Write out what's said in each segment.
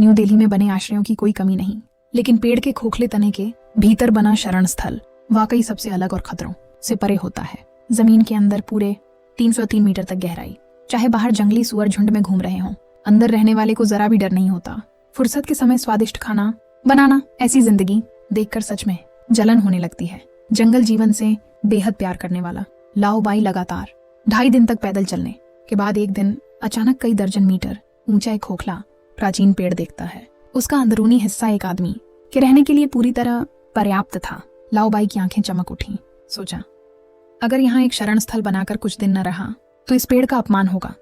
New Delhi में बने आश्रयों की कोई कमी नहीं, लेकिन पेड़ के खोखले तने के भीतर बना शरण स्थल वाकई सबसे अलग और खतरों से परे होता है। जमीन के अंदर पूरे 303 मीटर तक गहराई, चाहे बाहर जंगली सुअर झुंड में घूम रहे हों, अंदर रहने वाले को जरा भी डर नहीं होता। फुर्सत के समय स्वादिष्ट खाना बनाना, ऐसी जिंदगी देखकर सच में जलन होने लगती है। जंगल जीवन से बेहद प्यार करने वाला लाओ बाई लगातार 2.5 दिन तक पैदल चलने के बाद एक दिन अचानक कई दर्जन मीटर ऊंचा एक खोखला प्राचीन पेड़ देखता है। उसका अंदरूनी हिस्सा एक आदमी के रहने के लिए पूरी तरह पर्याप्त था। लाओ बाई की आंखें चमक उठी। सोचा, अगर यहाँ एक शरण स्थल बनाकर कुछ दिन न रहा तो इस पेड़ का अपमान होगा।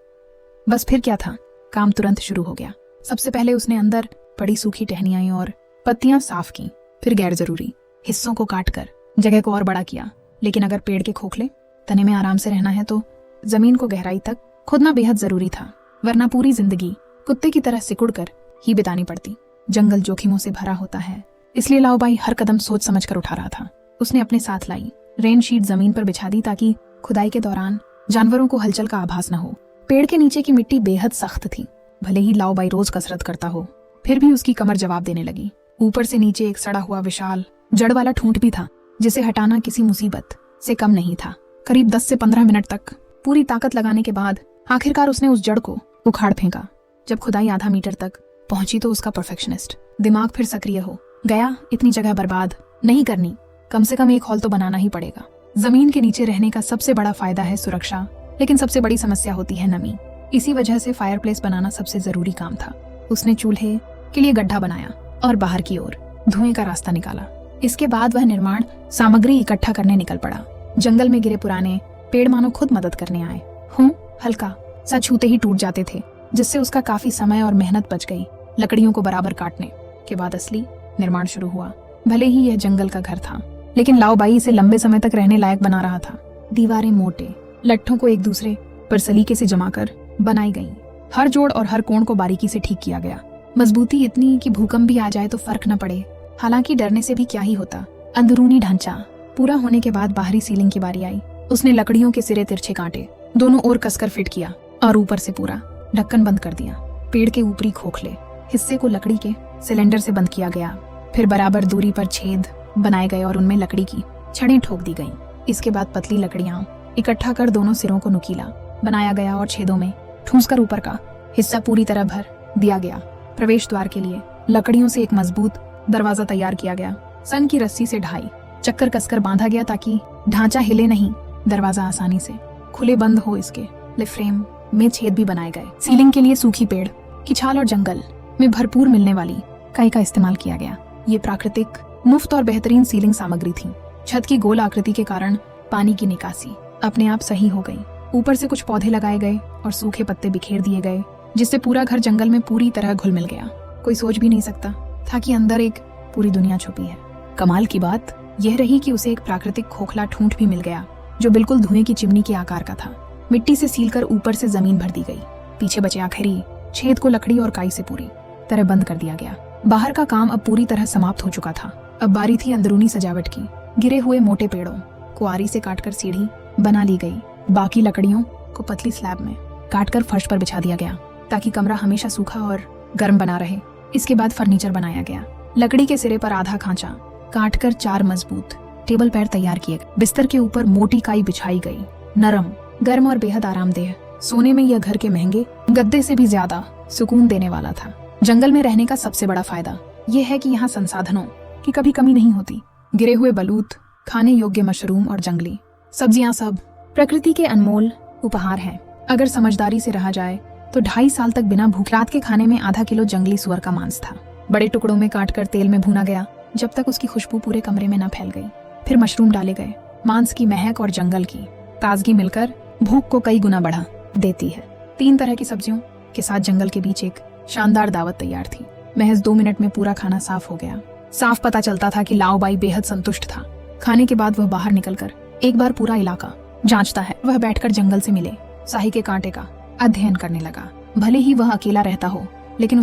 बस फिर क्या था, काम तुरंत शुरू हो गया। सबसे पहले उसने अंदर पड़ी सूखी टहनियां और पत्तियां साफ की, फिर गैर जरूरी हिस्सों को काटकर जगह को और बड़ा किया। लेकिन अगर पेड़ के खोखले तने में आराम से रहना है तो जमीन को गहराई तक खोदना बेहद जरूरी था, वरना पूरी जिंदगी कुत्ते की तरह सिकुड़कर ही बितानी पड़ती। जंगल जोखिमों से भरा होता है, इसलिए लाओ बाई हर कदम सोच समझ कर उठा रहा था। उसने अपने साथ लाई रेन शीट जमीन पर बिछा दी ताकि खुदाई के दौरान जानवरों को हलचल का आभास न हो। पेड़ के नीचे की मिट्टी बेहद सख्त थी। भले ही लाओ बाई रोज कसरत करता हो, फिर भी उसकी कमर जवाब देने लगी। ऊपर से नीचे एक सड़ा हुआ विशाल जड़ वाला ठूंठ भी था, जिसे हटाना किसी मुसीबत से कम नहीं था। करीब 10 से 15 मिनट तक पूरी ताकत लगाने के बाद आखिरकार उसने उस जड़ को उखाड़ फेंका। जब खुदाई आधा मीटर तक पहुंची तो उसका परफेक्शनिस्ट दिमाग फिर सक्रिय हो गया। इतनी जगह बर्बाद नहीं करनी, कम से कम एक हॉल तो बनाना ही पड़ेगा। जमीन के नीचे रहने का सबसे बड़ा फायदा है सुरक्षा, लेकिन सबसे बड़ी समस्या होती है नमी। इसी वजह से फायरप्लेस बनाना सबसे जरूरी काम था। उसने चूल्हे के लिए गड्ढा बनाया और बाहर की ओर धुएं का रास्ता निकाला। इसके बाद वह निर्माण सामग्री इकट्ठा करने निकल पड़ा। जंगल में गिरे पुराने पेड़ मानो खुद मदद करने आए हों। हल्का सा छूते ही टूट जाते थे, जिससे उसका काफी समय और मेहनत बच गई। लकड़ियों को बराबर काटने के बाद असली निर्माण शुरू हुआ। भले ही यह जंगल का घर था, लेकिन लाओ बाई इसे लंबे समय तक रहने लायक बना रहा था। दीवारें मोटे लट्ठों को एक दूसरे पर सलीके से जमाकर बनाई गईं। हर जोड़ और हर कोण को बारीकी से ठीक किया गया। मजबूती इतनी कि भूकंप भी आ जाए तो फर्क न पड़े। हालांकि डरने से भी क्या ही होता। अंदरूनी ढांचा पूरा होने के बाद बाहरी सीलिंग की बारी आई। उसने लकड़ियों के सिरे तिरछे काटे, दोनों ओर कसकर फिट किया और ऊपर से पूरा ढक्कन बंद कर दिया। पेड़ के ऊपरी खोखले हिस्से को लकड़ी के सिलेंडर से बंद किया गया। फिर बराबर दूरी पर छेद बनाए गए और उनमें लकड़ी की छड़ें ठोक दी गईं। इसके बाद पतली लकड़ियां इकट्ठा कर दोनों सिरों को नुकीला बनाया गया और छेदों में ठूंस कर ऊपर का हिस्सा पूरी तरह भर दिया गया। प्रवेश द्वार के लिए लकड़ियों से एक मजबूत दरवाजा तैयार किया गया। सन की रस्सी से 2.5 चक्कर कसकर बांधा गया ताकि ढांचा हिले नहीं। दरवाजा आसानी से खुले बंद हो। इसके लिए फ्रेम में छेद भी बनाए गए। सीलिंग के लिए सूखी पेड़ की छाल और जंगल में भरपूर मिलने वाली काई का इस्तेमाल किया गया। ये प्राकृतिक, मुफ्त और बेहतरीन सीलिंग सामग्री थी। छत की गोल आकृति के कारण पानी की निकासी अपने आप सही हो गई। ऊपर से कुछ पौधे लगाए गए और सूखे पत्ते बिखेर दिए गए, जिससे पूरा घर जंगल में पूरी तरह घुल मिल गया। कोई सोच भी नहीं सकता था कि अंदर एक पूरी दुनिया छुपी है। कमाल की बात यह रही कि उसे एक प्राकृतिक खोखला ठूंठ भी मिल गया, जो बिल्कुल धुएं की चिमनी के आकार का था। मिट्टी से सीलकर ऊपर से जमीन भर दी गई। पीछे बचे आखिरी छेद को लकड़ी और काई से पूरी तरह बंद कर दिया गया। बाहर का काम अब पूरी तरह समाप्त हो चुका था। अब बारी थी अंदरूनी सजावट की। गिरे हुए मोटे पेड़ों को आरी से काटकर सीढ़ी बना ली गई। बाकी लकड़ियों को पतली स्लैब में काटकर फर्श पर बिछा दिया गया ताकि कमरा हमेशा सूखा और गर्म बना रहे। इसके बाद फर्नीचर बनाया गया। लकड़ी के सिरे पर आधा खांचा काटकर 4 मजबूत टेबल पैर तैयार किए। बिस्तर के ऊपर मोटी काई बिछाई गई। नरम, गर्म और बेहद आरामदेह। सोने में यह घर के महंगे गद्दे से भी ज्यादा सुकून देने वाला था। जंगल में रहने का सबसे बड़ा फायदा यह है कि यहाँ संसाधनों की कभी कमी नहीं होती। गिरे हुए बलूत, खाने योग्य मशरूम और जंगली सब्जियां सब प्रकृति के अनमोल उपहार हैं। अगर समझदारी से रहा जाए तो 2.5 साल तक बिना भूखे रात के खाने में आधा किलो जंगली सुअर का मांस था। बड़े टुकड़ों में काटकर तेल में भूना गया जब तक उसकी खुशबू पूरे कमरे में न फैल गई। फिर मशरूम डाले गए। मांस की महक और जंगल की ताजगी मिलकर भूख को कई गुना बढ़ा देती है। 3 तरह की सब्जियों के साथ जंगल के बीच एक शानदार दावत तैयार थी। महज 2 मिनट में पूरा खाना साफ हो गया। साफ पता चलता था कि लाओ बाई बेहद संतुष्ट था। खाने के बाद वह बाहर निकलकर एक बार पूरा इलाका जांचता है। वह बैठकर जंगल से मिले साही के कांटे का अध्ययन करने लगा। भले ही वह अकेला रहता हो, लेकिन